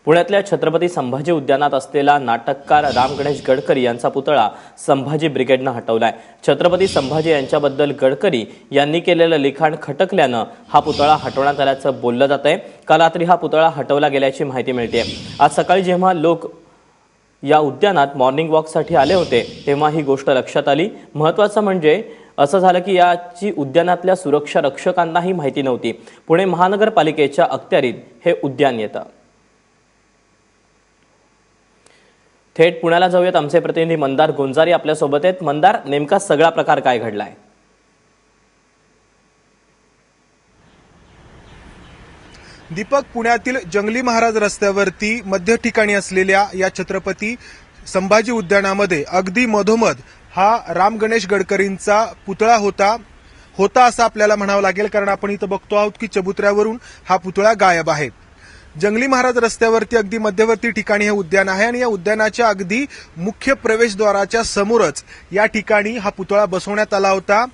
पुण्यातल्या छत्रपती संभाजी उद्यानात असलेला नाटककार राम गणेश गडकरी यांचा पुतळा संभाजी ब्रिगेडनं हटवलाय। छत्रपती संभाजी यांच्याबद्दल गडकरी यांनी केलेलं लिखाण खटकल्यानं हा पुतळा हटवण्यात आल्याचं बोललं जातंय। काल रात्री हा पुतळा हटवला गेल्याची माहिती मिळते। आज सकाळी जेव्हा लोक या उद्यानात मॉर्निंग वॉकसाठी आले होते तेव्हा ही गोष्ट लक्षात आली। महत्त्वाचं म्हणजे असं झालं की याची उद्यानातल्या सुरक्षा रक्षकांनाही माहिती नव्हती। पुणे महानगरपालिकेच्या अखत्यारीत हे उद्यान येतं। थेट पुण्याला जाऊयात, आमचे प्रतिनिधी मंदार गोंजारी आपल्या सोबत आहेत। मंदार, नेमका सगळा प्रकार काय घडलाय? दीपक, पुण्यातील जंगली महाराज रस्त्यावरती मध्य ठिकाणी असलेल्या या छत्रपती संभाजी उद्यानामध्ये अगदी मधोमध हा राम गणेश गडकरींचा पुतळा होता असं आपल्याला म्हणावं लागेल, कारण आपण इथं बघतो आहोत की चबुतऱ्यावरून हा पुतळा गायब आहे। जंगली महाराज रस्त्यावरती अगदी मध्यवर्ती ठिकाणी हे उद्यान आहे आणि या उद्यानाच्या अगदी मुख्य प्रवेशद्वाराच्या समोरच या ठिकाणी हा पुतळा बसवण्यात आला होता।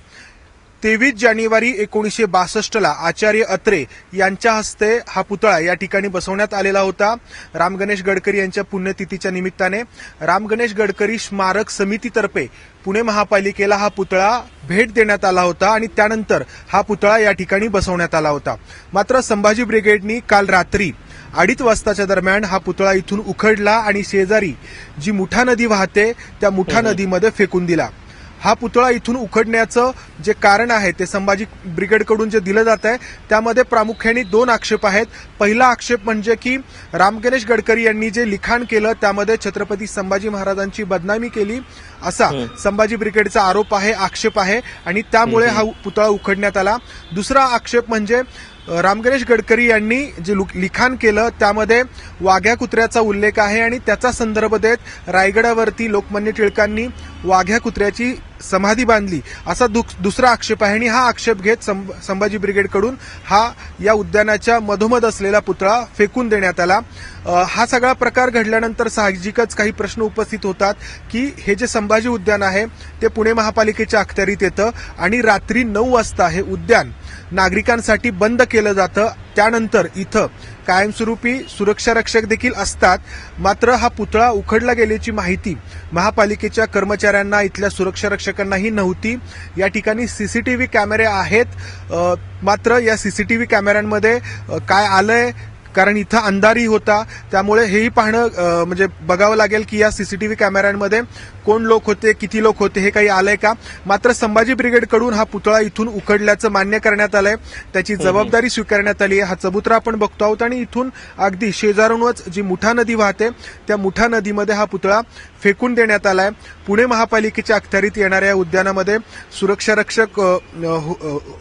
23 जानेवारी 1962ला आचार्य अत्रे यांच्या हस्ते हा पुतळा या ठिकाणी बसवण्यात आलेला होता। राम गणेश गडकरी यांच्या पुण्यतिथीच्या निमित्ताने राम गणेश गडकरी स्मारक समितीतर्फे पुणे महापालिकेला हा पुतळा भेट देण्यात आला होता आणि त्यानंतर हा पुतळा या ठिकाणी बसवण्यात आला होता। मात्र संभाजी ब्रिगेडनी काल रात्री 2:30 वाजताच्या दरम्यान हा पुतळा इथून उखडला आणि शेजारी जी मुठा नदी वाहते त्या मुठा नदीमध्ये फेकून दिला। हा पुतळा इथून उखडण्याचं जे कारण आहे ते संभाजी ब्रिगेडकडून जे दिलं जात आहे त्यामध्ये प्रामुख्याने 2 आक्षेप आहेत। पहिला आक्षेप म्हणजे की राम गणेश गडकरी यांनी जे लिखाण केलं त्यामध्ये छत्रपती संभाजी महाराजांची बदनामी केली असा संभाजी ब्रिगेडचा आरोप आहे, आक्षेप आहे आणि त्यामुळे हा पुतळा उखडण्यात आला। दुसरा आक्षेप म्हणजे राम गणेश गडकरी यांनी जे लिखाण केलं त्यामध्ये वाघ्या कुत्र्याचा उल्लेख आहे आणि त्याचा संदर्भ देत रायगडावरती लोकमान्य टिळकांनी वाघ्या कुत्र्याची समाधी बांधली असा दुसरा आक्षेप आहे आणि हा आक्षेप घेत संभाजी ब्रिगेडकडून हा या उद्यानाच्या मधोमध असलेला पुतळा फेकून देण्यात आला। हा सगळा प्रकार घडल्यानंतर साहजिकच काही प्रश्न उपस्थित होतात की हे जे संभाजी उद्यान आहे ते पुणे महापालिकेच्या अखत्यारीत येतं आणि रात्री 9 वाजता हे उद्यान नागरिकांसाठी बंद केलं जातं। त्यानंतर इथं कायमस्वरूपी सुरक्षा रक्षक देखील असतात। मात्र हा पुतळा उखडला गेल्याची माहिती महापालिकेच्या कर्मचाऱ्यांना, इथल्या सुरक्षा रक्षकांनाही नव्हती। या ठिकाणी सीसीटीव्ही कॅमेरे आहेत, मात्र या सीसीटीव्ही कॅमेऱ्यांमध्ये काय आलंय, कारण इथं अंधारी होता त्यामुळे हेही पाहणं म्हणजे बघावं लागेल की या सीसीटीव्ही कॅमेऱ्यांमध्ये कोण लोक होते, किती लोक होते, हे काही आलंय का। मात्र संभाजी ब्रिगेडकडून हा पुतळा इथून उखडल्याचं मान्य करण्यात आलंय, त्याची जबाबदारी स्वीकारण्यात आली आहे। हा चबुतरा आपण बघतो आहोत आणि इथून अगदी शेजारूनच जी मुठा नदी वाहते त्या मुठा नदीमध्ये हा पुतळा फेकून देण्यात आलाय। पुणे महापालिकेच्या अखत्यारीत येणाऱ्या उद्यानामध्ये सुरक्षा रक्षक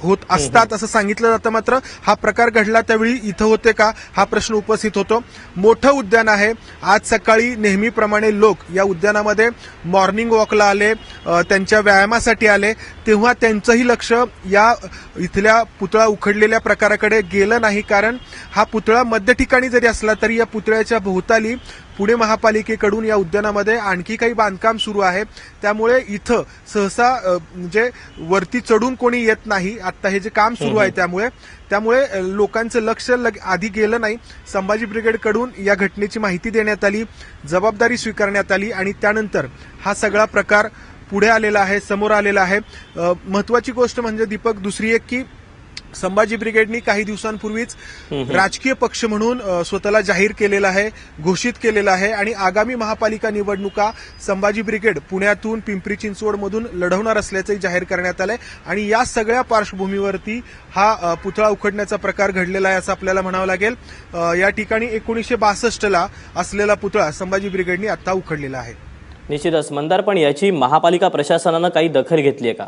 होत असतात असं सांगितलं जातं। मात्र हा प्रकार घडला त्यावेळी इथं होते का हा प्रश्न उपस्थित होतो। मोठं उद्यान आहे, आज सकाळी नेहमीप्रमाणे लोक या उद्यानामध्ये मॉर्निंग वॉकला आले, त्यांच्या व्यायामासाठी आले, तेव्हा त्यांचंही लक्ष या इथल्या पुतळा उखडलेल्या प्रकाराकडे गेलं नाही, कारण हा पुतळा मध्य ठिकाणी जरी असला तरी या पुतळ्याच्या भोवताली पुणे महापालिकेकडून या उद्यानामध्ये आणखी काही बांधकाम सुरू आहे। त्यामुळे इथं सहसा म्हणजे वरती चढून कोणी येत नाही, आता हे जे काम सुरू आहे त्यामुळे लोकांचं लक्ष आधी गेलं नाही। संभाजी ब्रिगेडकडून या घटनेची माहिती देण्यात आली, जबाबदारी स्वीकारण्यात आली आणि त्यानंतर हा सगळा प्रकार पुढे आलेला आहे, समोर आलेला आहे। महत्वाची गोष्ट म्हणजे दीपक दुसरी एक की संभाजी ब्रिगेडनी काही दिवसांपूर्वीच राजकीय पक्ष म्हणून स्वतःला जाहीर केलेला आहे, घोषित केलेला आहे आणि आगामी महापालिका निवडणुका संभाजी ब्रिगेड पुण्यातून पिंपरी चिंचवडमधून लढवणार असल्याचंही जाहीर करण्यात आलंय आणि या सगळ्या पार्श्वभूमीवरती हा पुतळा उखडण्याचा प्रकार घडलेला आहे असं आपल्याला म्हणावं लागेल। या ठिकाणी 1962ला असलेला पुतळा संभाजी ब्रिगेडनी आता उखडलेला आहे। निश्चितच मंदार, पण याची महापालिका प्रशासनानं काही दखल घेतली आहे का?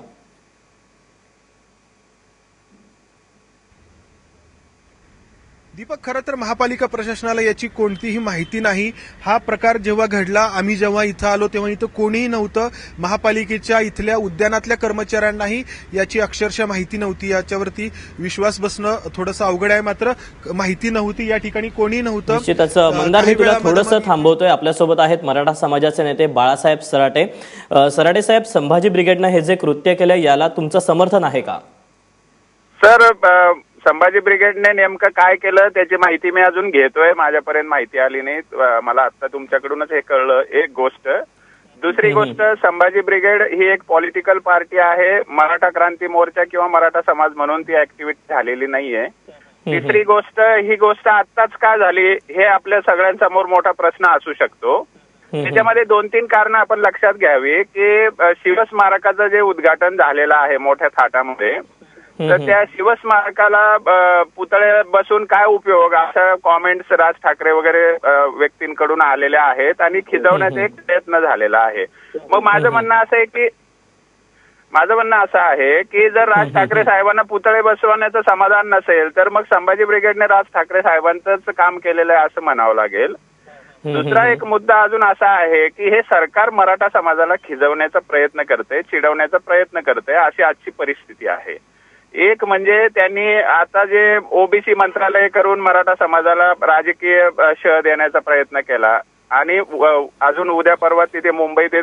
दीपक, खरं तर महापालिका प्रशासनाला याची कोणतीही माहिती नाही। हा प्रकार जेव्हा घडला, आम्ही जेव्हा इथं आलो तेव्हा इथं कोणीही नव्हतं। महापालिकेच्या इथल्या उद्यानातल्या कर्मचाऱ्यांनाही याची अक्षरशः माहिती नव्हती। याच्यावरती विश्वास बसणं थोडंसं अवघड आहे, मात्र माहिती नव्हती, या ठिकाणी कोणीही नव्हतं। निश्चितच मंदार, मी तुला थोडंसं थांबवतोय। आपल्यासोबत आहेत मराठा समाजाचे नेते बाळासाहेब सराटे। सराटे साहेब, संभाजी ब्रिगेडनं हे जे कृत्य केलं याला तुमचं समर्थन आहे का? सर, संभाजी ब्रिगेडने नेमकं काय केलं त्याची माहिती मी अजून घेतोय, माझ्यापर्यंत माहिती आली नाही. मला आता तुमच्याकडूनच हे कळलं एक गोष्ट. दुसरी गोष्ट, संभाजी ब्रिगेड ही एक पॉलिटिकल पार्टी आहे. मराठा क्रांती मोर्चा किंवा मराठा समाज म्हणून ती ऍक्टिव्हिटी झालेली नाहीये. तिसरी गोष्ट, ही गोष्ट आत्ताच का झाली हे आपल्या सगळ्यांसमोर मोठा प्रश्न असू शकतो. त्याच्यामध्ये 2-3 कारणं आपण लक्षात घ्यावी की शिवस्मारकाचं जे उद्घाटन झालेलं आहे मोठ्या थाटामध्ये, तर त्या शिवस्मारकाला पुतळे बसून काय उपयोग, अशा कॉमेंट्स राज ठाकरे वगैरे व्यक्तींकडून आलेल्या आहेत आणि खिजवण्याचा एक प्रयत्न झालेला आहे. मग माझं म्हणणं असं आहे की जर राज ठाकरे साहेबांना पुतळे बसवण्याचं समाधान नसेल तर मग संभाजी ब्रिगेडने राज ठाकरे साहेबांचंच काम केलेलं आहे असं म्हणावं लागेल. दुसरा एक मुद्दा अजून असा आहे की हे सरकार मराठा समाजाला खिजवण्याचा प्रयत्न करते, चिडवण्याचा प्रयत्न करते, अशी आजची परिस्थिती आहे. एक म्हणजे त्यांनी आता जे ओबीसी मंत्रालय करून मराठा समाजाला राजकीय शह देण्याचा प्रयत्न केला आणि अजून उद्या परवा तिथे मुंबईत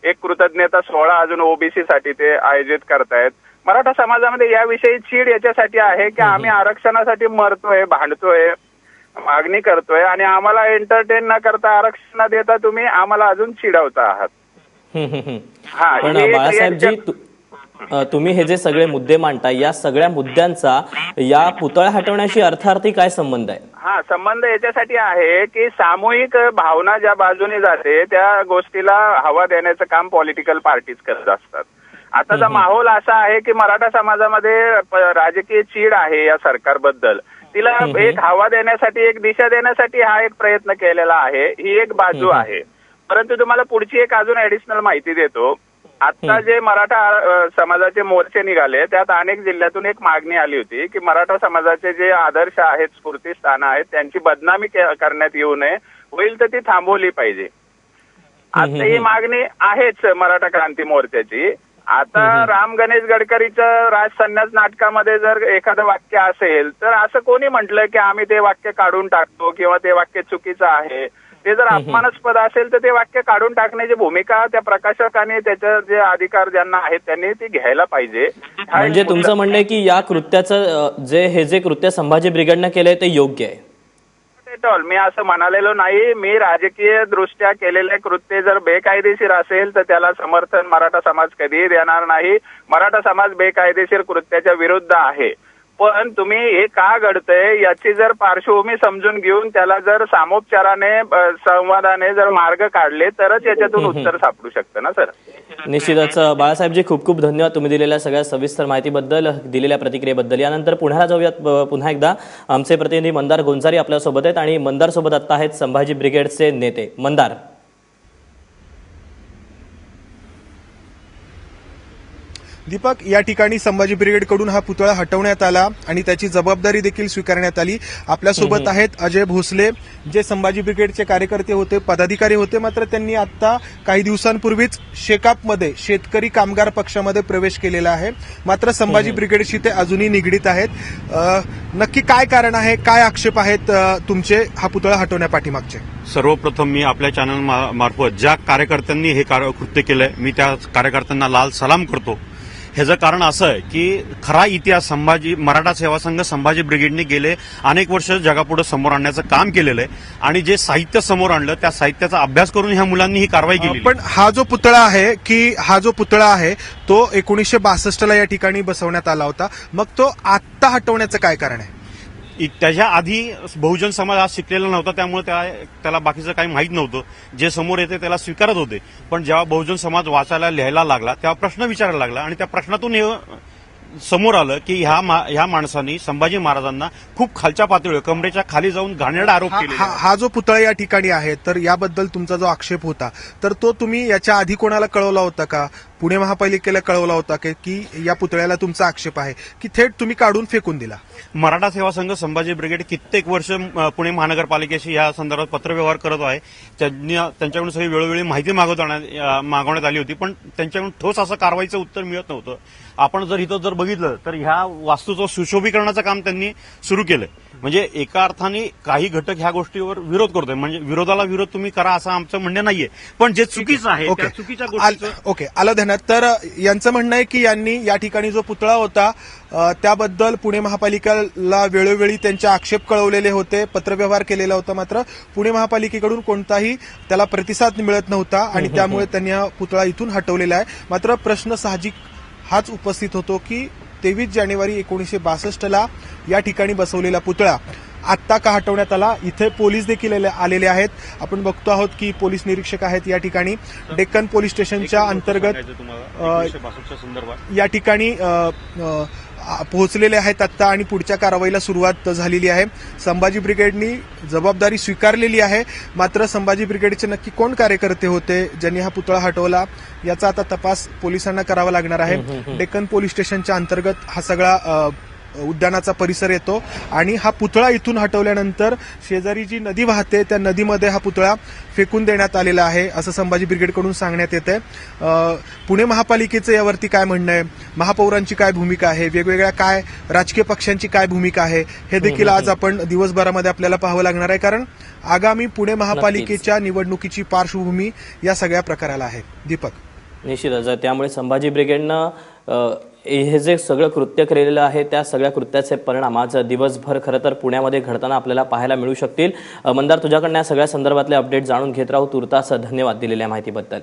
एक कृतज्ञता सोहळा अजून ओबीसी साठी ते आयोजित करतायत. मराठा समाजामध्ये याविषयी चीड याच्यासाठी आहे की आम्ही आरक्षणासाठी मरतोय, भांडतोय, मागणी करतोय आणि आम्हाला एंटरटेन न करता आरक्षण न देता तुम्ही आम्हाला अजून चिडवता आहात. पण बाळासाहेबजी, तुम्ही हे जे सगळे मुद्दे मांडताय, या सगळ्या मुद्द्यांचा या पुतळा हटवण्याशी अर्थार्थी काय संबंध आहे? संबंध याच्यासाठी आहे की सामूहिक भावना ज्या बाजूने जाते त्या गोष्टीला हवा देण्याचं काम पॉलिटिकल पार्टीज करत असतात. आताचा माहोल असा आहे की मराठा समाजामध्ये राजकीय चीड आहे या सरकारबद्दल. तिला एक हवा देण्यासाठी, एक दिशा देण्यासाठी हा एक प्रयत्न केलेला आहे. ही एक बाजू आहे. परंतु तुम्हाला पुढची एक अजून ऍडिशनल माहिती देतो. आता जे मराठा समाजाचे मोर्चे निघाले त्यात अनेक जिल्ह्यातून एक मागणी आली होती की मराठा समाजाचे जे आदर्श आहेत, स्फूर्तीस्थानं आहेत, त्यांची बदनामी करण्यात येऊ नये, होईल तर ती थांबवली पाहिजे. आता ही मागणी आहेच मराठा क्रांती मोर्चाची. आता राम गणेश गडकरीचं राज संन्यास नाटकामध्ये जर एखादं वाक्य असेल तर असं कोणी म्हटलं की आम्ही ते वाक्य काढून टाकतो किंवा ते वाक्य चुकीचं आहे. ते जर अपमानास्पद असेल तर ते वाक्य काढून टाकण्याची भूमिका त्या प्रकाशकाने, त्याचे जे अधिकार ज्यांना आहेत त्यांनी ती घ्यायला पाहिजे. म्हणजे तुमचं म्हणणं आहे की या कृत्याचं जे कृत्य संभाजी ब्रिगेडनं केलंय ते योग्य आहे? मी असं म्हणालेलो नाही. मी राजकीय दृष्ट्या केलेले कृत्य जर बेकायदेशीर असेल तर त्याला समर्थन मराठा समाज कधीही देणार नाही. मराठा समाज बेकायदेशीर कृत्याच्या विरुद्ध आहे. पण तुम्ही हे का घडतंय याची जर पार्श्वभूमी समजून घेऊन त्याला जर सामोपचाराने, संवादाने जर मार्ग काढले तरच याच्यातून उत्तर सापडू शकतं ना सर. निश्चितच. बाळासाहेबजी, खूप खूप धन्यवाद तुम्ही दिलेल्या सगळ्या सविस्तर माहितीबद्दल, दिलेल्या प्रतिक्रियेबद्दल. यानंतर पुण्याला जाऊयात. पुन्हा एकदा आमचे प्रतिनिधी मंदार गोंजारी आपल्यासोबत आहेत आणि मंदार सोबत आता आहेत संभाजी ब्रिगेडचे नेते. मंदार, दीपक, या ठिकाणी संभाजी ब्रिगेडकडून हा पुतळा हटवण्यात आला आणि त्याची जबाबदारी देखील स्वीकारण्यात आली. आपल्यासोबत आहेत अजय भोसले, जे संभाजी ब्रिगेडचे कार्यकर्ते होते, पदाधिकारी होते, मात्र त्यांनी आता काही दिवसांपूर्वीच शेकापमध्ये शेतकरी कामगार पक्षामध्ये प्रवेश केलेला आहे. मात्र संभाजी ब्रिगेडशी ते अजूनही निगडीत आहेत. नक्की काय कारण आहे, काय आक्षेप आहेत तुमचे हा पुतळा हटवण्यापाठीमागचे? सर्वप्रथम मी आपल्या चॅनल मार्फत ज्या कार्यकर्त्यांनी हे कृत्य केलंय मी त्या कार्यकर्त्यांना लाल सलाम करतो. ह्याचं कारण असं आहे की खरा इतिहास मराठा सेवा संघ संभाजी ब्रिगेडने गेले अनेक वर्ष जगापुढे समोर आणण्याचं काम केलेलं आहे आणि जे साहित्य समोर आणलं त्या साहित्याचा अभ्यास करून ह्या मुलांनी ही कारवाई केली. पण हा जो पुतळा आहे तो 1962ला या ठिकाणी बसवण्यात आला होता. मग तो आत्ता हटवण्याचं काय कारण आहे? त्याच्या आधी बहुजन समाज हा शिकलेला नव्हता, त्यामुळे त्याला बाकीचं काही माहीत नव्हतं. जे समोर येते त्याला स्वीकारत होते. पण जेव्हा बहुजन समाज वाचायला, लिहायला लागला तेव्हा प्रश्न विचारायला लागला आणि त्या प्रश्नातून समोर आलं की ह्या माणसांनी संभाजी महाराजांना खूप खालच्या पातळीवर, कमरेच्या खाली जाऊन घाणेरडा आरोप केले. हा जो पुतळा या ठिकाणी आहे तर याबद्दल तुमचा जो आक्षेप होता तर तो तुम्ही याच्या आधी कोणाला कळवला होता का? पुणे महापालिकेला कळवला होता की या पुतळ्याला तुमचा आक्षेप आहे, की थेट तुम्ही काढून फेकून दिला? मराठा सेवा संघ संभाजी ब्रिगेड कित्येक वर्ष पुणे महानगरपालिकेशी या संदर्भात पत्रव्यवहार करत आहे. त्यांच्याकडून सगळी वेळोवेळी माहिती मागवण्यात आली होती, पण त्यांच्याकडून ठोस असं कारवाईचं उत्तर मिळत नव्हतं. आपण जर इथं बघितलं तर ह्या वास्तूचं सुशोभीकरणाचं काम त्यांनी सुरू केलंय. म्हणजे एका अर्थाने काही घटक ह्या गोष्टीवर विरोध करतोय, म्हणजे विरोधाला विरोध तुम्ही करा असं आमचं म्हणणं नाहीये, पण जे चुकीचं आहे त्या चुकीच्या गोष्टीचं ओके, आलं ध्यानात. तर यांचं म्हणणं आहे की यांनी या ठिकाणी जो पुतळा होता त्याबद्दल पुणे महापालिकेला वेळोवेळी त्यांचे आक्षेप कळवलेले होते, पत्रव्यवहार केलेला होता, मात्र पुणे महापालिकेकडून कोणताही त्याला प्रतिसाद मिळत नव्हता आणि त्यामुळे त्यांनी हा पुतळा इथून हटवलेला आहे. मात्र प्रश्न साहजिक हाच उपस्थित होतो की 23 जानेवारी 1962ला या ठिकाणी बसवलेला पुतळा आत्ता का हटवण्यात आला. इथे पोलीस देखील आलेले आहेत. आपण बघतो आहोत की पोलीस निरीक्षक आहेत या ठिकाणी. डेक्कन पोलीस स्टेशनच्या अंतर्गत या ठिकाणी पोहोचलेले आहेत आत्ता आणि पुढच्या कारवाईला सुरुवात झालेली आहे. संभाजी ब्रिगेडनी जबाबदारी स्वीकारलेली आहे. मात्र संभाजी ब्रिगेडचे नक्की कोण कार्यकर्ते होते ज्यांनी हा पुतळा हटवला याचा आता तपास पोलिसांना करावा लागणार आहे. डेक्कन पोलीस स्टेशनच्या अंतर्गत हा सगळा उद्यानाचा परिसर येतो आणि हा पुतळा इथून हटवल्यानंतर शेजारी जी नदी वाहते त्या नदीमध्ये हा पुतळा फेकून देण्यात आलेला आहे असं संभाजी ब्रिगेडकडून सांगण्यात येतंय. पुणे महापालिकेचं यावरती काय म्हणणं आहे, महापौरांची काय भूमिका आहे, वेगवेगळ्या काय राजकीय पक्षांची काय भूमिका आहे हे देखील आज आपण दिवसभरामध्ये आपल्याला पाहावं लागणार आहे, कारण आगामी पुणे महापालिकेच्या निवडणुकीची पार्श्वभूमी या सगळ्या प्रकाराला आहे. दीपक, निश्चितच. त्यामुळे संभाजी ब्रिगेडनं हे जे सगळं कृत्य केलेलं आहे त्या सगळ्या कृत्याचे परिणाम आज दिवसभर खरं तर पुण्यामध्ये घडताना आपल्याला पाहायला मिळू शकतील. मंदार, तुझ्याकडनं या सगळ्या संदर्भातले अपडेट जाणून घेत राहू. तुर्तास धन्यवाद दिलेल्या माहितीबद्दल.